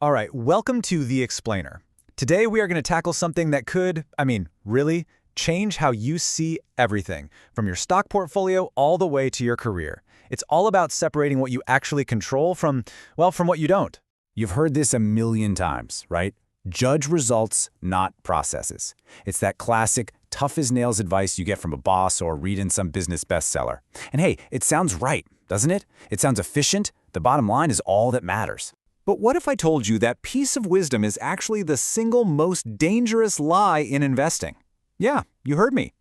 All right, welcome to The Explainer. Today we are going to tackle something that could, really, change how you see everything, from your stock portfolio all the way to your career. It's all about separating what you actually control from what you don't. You've heard this a million times, right? Judge results, not processes. It's that classic, tough-as-nails advice you get from a boss or read in some business bestseller. And hey, it sounds right, doesn't it? It sounds efficient. The bottom line is all that matters. But what if I told you that piece of wisdom is actually the single most dangerous lie in investing? Yeah, you heard me.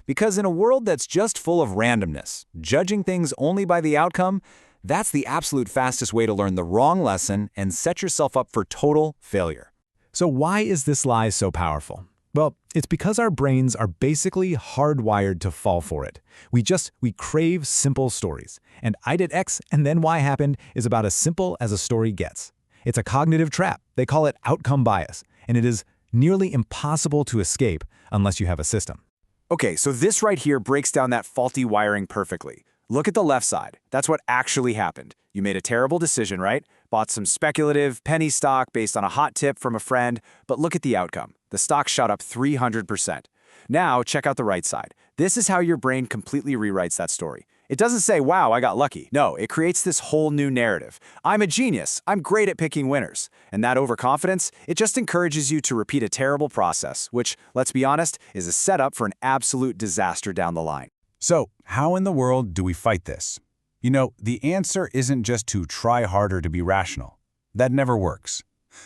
Because in a world that's just full of randomness, judging things only by the outcome, that's the absolute fastest way to learn the wrong lesson and set yourself up for total failure. So why is this lie so powerful? Well, it's because our brains are basically hardwired to fall for it. We crave simple stories. And I did X and then Y happened is about as simple as a story gets. It's a cognitive trap. They call it outcome bias. And it is nearly impossible to escape unless you have a system. Okay, so this right here breaks down that faulty wiring perfectly. Look at the left side. That's what actually happened. You made a terrible decision, right? Bought some speculative penny stock based on a hot tip from a friend, but look at the outcome. The stock shot up 300%. Now, check out the right side. This is how your brain completely rewrites that story. It doesn't say, wow, I got lucky. No, it creates this whole new narrative. I'm a genius. I'm great at picking winners. And that overconfidence, it just encourages you to repeat a terrible process, which, let's be honest, is a setup for an absolute disaster down the line. So, how in the world do we fight this? You know, the answer isn't just to try harder to be rational. That never works.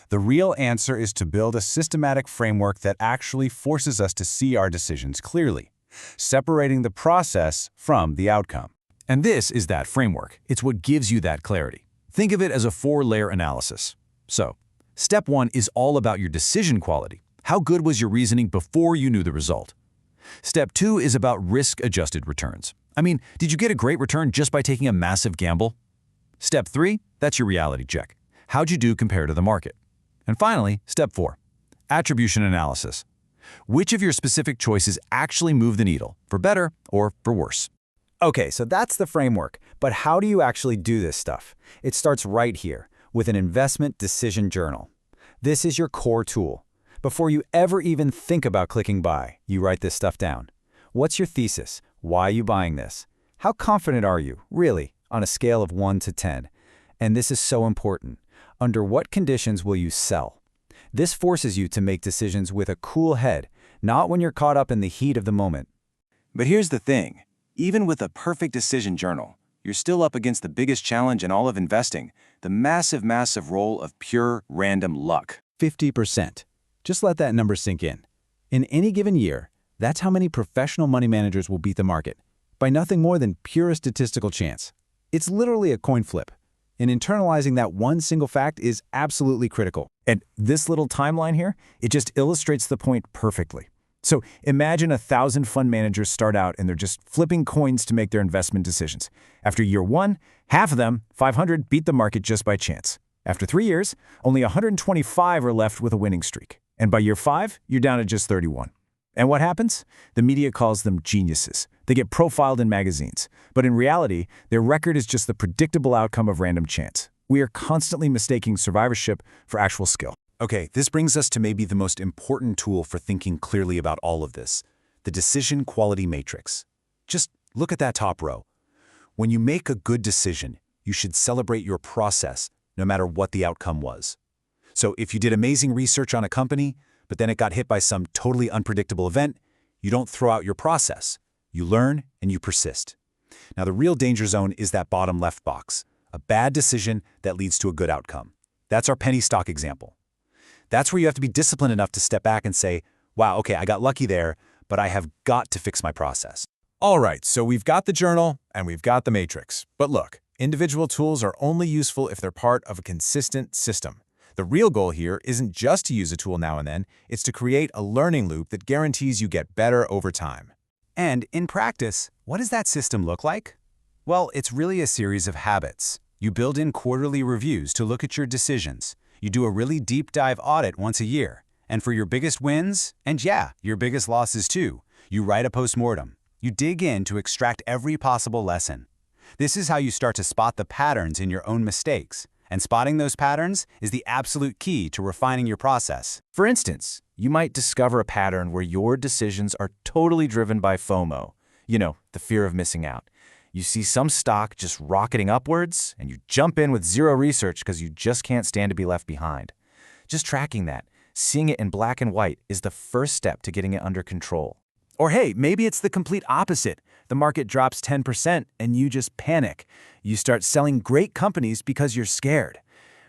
The real answer is to build a systematic framework that actually forces us to see our decisions clearly, separating the process from the outcome. And this is that framework. It's what gives you that clarity. Think of it as a 4-layer analysis. So, step 1 is all about your decision quality. How good was your reasoning before you knew the result? Step 2 is about risk-adjusted returns. Did you get a great return just by taking a massive gamble? Step 3, that's your reality check. How'd you do compared to the market? And finally, step 4, attribution analysis. Which of your specific choices actually move the needle, for better or for worse? Okay, so that's the framework. But how do you actually do this stuff? It starts right here, with an investment decision journal. This is your core tool. Before you ever even think about clicking buy, you write this stuff down. What's your thesis? Why are you buying this? How confident are you, really, on a scale of 1 to 10? And this is so important. Under what conditions will you sell? This forces you to make decisions with a cool head, not when you're caught up in the heat of the moment. But here's the thing. Even with a perfect decision journal, you're still up against the biggest challenge in all of investing, the massive role of pure random luck. 50%. Just let that number sink in. In any given year, that's how many professional money managers will beat the market, by nothing more than pure statistical chance. It's literally a coin flip. And internalizing that one single fact is absolutely critical. And this little timeline here, it just illustrates the point perfectly. So imagine 1,000 fund managers start out and they're just flipping coins to make their investment decisions. After year 1, half of them, 500, beat the market just by chance. After 3 years, only 125 are left with a winning streak. And by year 5, you're down to just 31. And what happens? The media calls them geniuses. They get profiled in magazines. But in reality, their record is just the predictable outcome of random chance. We are constantly mistaking survivorship for actual skill. Okay, this brings us to maybe the most important tool for thinking clearly about all of this, the decision quality matrix. Just look at that top row. When you make a good decision, you should celebrate your process, no matter what the outcome was. So if you did amazing research on a company, but then it got hit by some totally unpredictable event, you don't throw out your process. You learn and you persist. Now, the real danger zone is that bottom left box, a bad decision that leads to a good outcome. That's our penny stock example. That's where you have to be disciplined enough to step back and say, wow, okay, I got lucky there, but I have got to fix my process. All right, so we've got the journal and we've got the matrix. But look, individual tools are only useful if they're part of a consistent system. The real goal here isn't just to use a tool now and then, it's to create a learning loop that guarantees you get better over time. And in practice, what does that system look like? Well, it's really a series of habits. You build in quarterly reviews to look at your decisions. You do a really deep dive audit once a year. And for your biggest wins, and yeah, your biggest losses too, you write a postmortem. You dig in to extract every possible lesson. This is how you start to spot the patterns in your own mistakes. And spotting those patterns is the absolute key to refining your process. For instance, you might discover a pattern where your decisions are totally driven by FOMO. You know, the fear of missing out. You see some stock just rocketing upwards, and you jump in with zero research because you just can't stand to be left behind. Just tracking that, seeing it in black and white, is the first step to getting it under control. Or hey, maybe it's the complete opposite. The market drops 10% and you just panic. You start selling great companies because you're scared.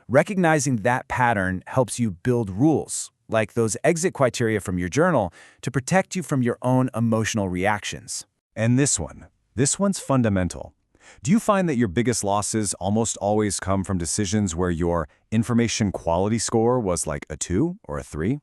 Recognizing that pattern helps you build rules, like those exit criteria from your journal, to protect you from your own emotional reactions. And this one's fundamental. Do you find that your biggest losses almost always come from decisions where your information quality score was like a 2 or a 3?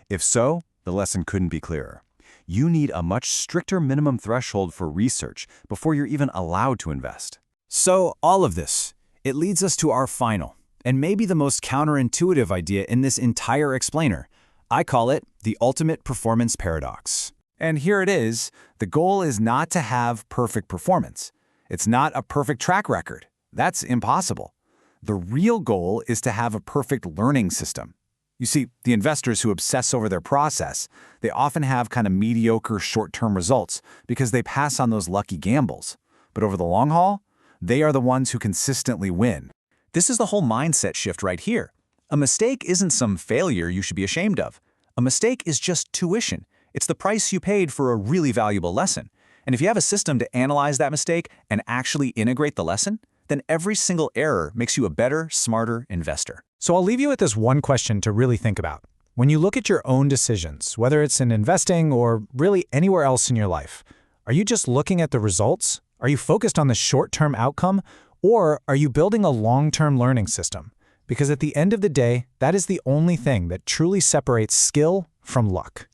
If so, the lesson couldn't be clearer. You need a much stricter minimum threshold for research before you're even allowed to invest. So all of this, it leads us to our final, and maybe the most counterintuitive idea in this entire explainer. I call it the ultimate performance paradox. And here it is. The goal is not to have perfect performance. It's not a perfect track record. That's impossible. The real goal is to have a perfect learning system. You see, the investors who obsess over their process, they often have kind of mediocre short-term results because they pass on those lucky gambles. But over the long haul, they are the ones who consistently win. This is the whole mindset shift right here. A mistake isn't some failure you should be ashamed of. A mistake is just tuition. It's the price you paid for a really valuable lesson. And if you have a system to analyze that mistake and actually integrate the lesson, then every single error makes you a better, smarter investor. So I'll leave you with this one question to really think about. When you look at your own decisions, whether it's in investing or really anywhere else in your life, are you just looking at the results? Are you focused on the short-term outcome? Or are you building a long-term learning system? Because at the end of the day, that is the only thing that truly separates skill from luck.